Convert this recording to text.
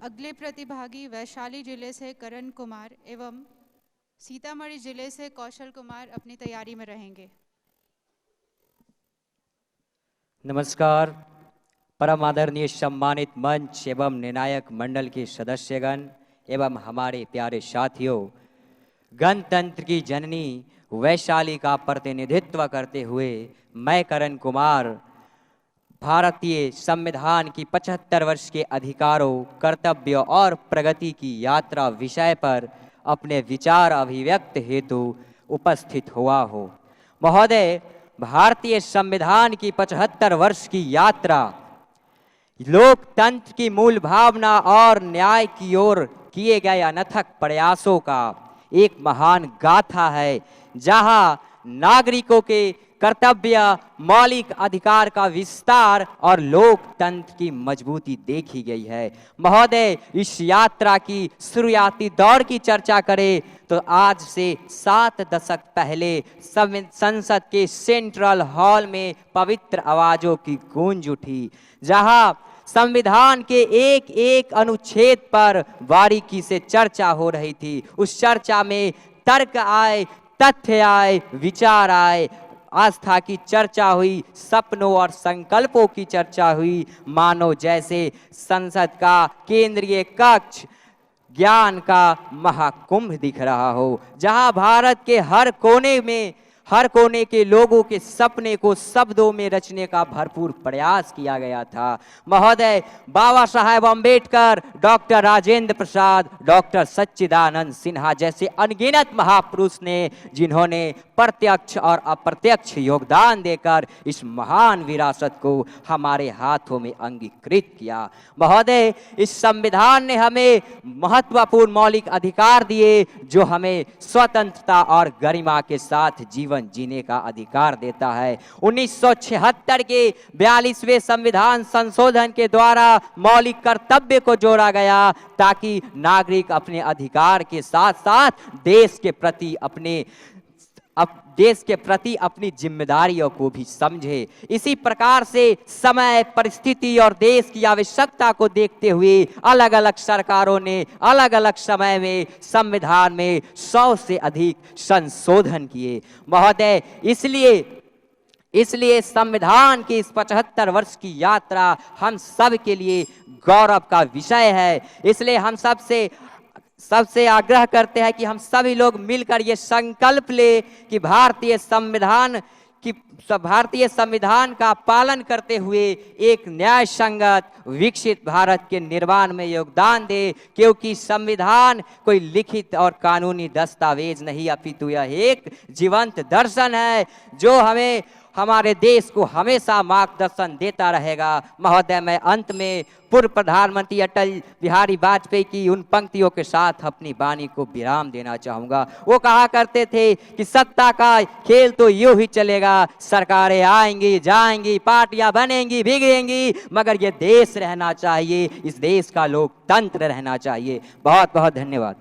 अगले प्रतिभागी वैशाली जिले से करण कुमार एवं सीतामढ़ी जिले से कौशल कुमार अपनी तैयारी में रहेंगे। नमस्कार। परम आदरणीय सम्मानित मंच एवं निर्णायक मंडल के सदस्यगण एवं हमारे प्यारे साथियों, गणतंत्र की जननी वैशाली का प्रतिनिधित्व करते हुए मैं करण कुमार भारतीय संविधान की 75 वर्ष के अधिकारों, कर्तव्यों और प्रगति की यात्रा विषय पर अपने विचार अभिव्यक्त हेतु उपस्थित हुआ हूँ। महोदय, भारतीय संविधान की 75 वर्ष की यात्रा लोकतंत्र की मूल भावना और न्याय की ओर किए गए अनथक प्रयासों का एक महान गाथा है, जहां नागरिकों के कर्तव्य, मौलिक अधिकार का विस्तार और लोकतंत्र की मजबूती देखी गई है। महोदय, इस यात्रा की शुरुआती दौर की चर्चा करें तो आज से 7 दशक पहले संसद के सेंट्रल हॉल में पवित्र आवाजों की गूंज उठी, जहां संविधान के एक एक अनुच्छेद पर बारीकी से चर्चा हो रही थी। उस चर्चा में तर्क आए, तथ्य आए, विचार आए, आस्था की चर्चा हुई, सपनों और संकल्पों की चर्चा हुई, मानो जैसे संसद का केंद्रीय कक्ष ज्ञान का महाकुंभ दिख रहा हो, जहां भारत के हर कोने के लोगों के सपने को शब्दों में रचने का भरपूर प्रयास किया गया था। महोदय, बाबा साहेब अम्बेडकर, डॉक्टर राजेंद्र प्रसाद, डॉक्टर सच्चिदानंद सिन्हा जैसे अनगिनत महापुरुष ने, जिन्होंने प्रत्यक्ष और अप्रत्यक्ष योगदान देकर इस महान विरासत को हमारे हाथों में अंगीकृत किया। महोदय, इस संविधान ने हमें महत्वपूर्ण मौलिक अधिकार दिए, जो हमें स्वतंत्रता और गरिमा के साथ जीवन जीने का अधिकार देता है। 1976 के 42वें संविधान संशोधन के द्वारा मौलिक कर्तव्य को जोड़ा गया, ताकि नागरिक अपने अधिकार के साथ साथ देश के प्रति अपनी जिम्मेदारियों को भी समझे। इसी प्रकार से समय, परिस्थिति और देश की आवश्यकता को देखते हुए अलग अलग सरकारों ने अलग अलग समय में संविधान में 100 से अधिक संशोधन किए। महोदय, इसलिए संविधान की इस 75 वर्ष की यात्रा हम सब के लिए गौरव का विषय है। इसलिए हम सबसे आग्रह करते हैं कि हम सभी लोग मिलकर ये संकल्प ले कि भारतीय संविधान का पालन करते हुए एक न्याय संगत विकसित भारत के निर्माण में योगदान दे, क्योंकि संविधान कोई लिखित और कानूनी दस्तावेज नहीं, अपितु यह एक जीवंत दर्शन है जो हमें हमारे देश को हमेशा मार्गदर्शन देता रहेगा। महोदय, मैं अंत में पूर्व प्रधानमंत्री अटल बिहारी वाजपेयी की उन पंक्तियों के साथ अपनी वाणी को विराम देना चाहूंगा। वो कहा करते थे कि सत्ता का खेल तो यूं ही चलेगा, सरकारें आएंगी जाएंगी, पार्टियां बनेंगी बिगड़ेंगी, मगर ये देश रहना चाहिए, इस देश का लोकतंत्र रहना चाहिए। बहुत बहुत धन्यवाद।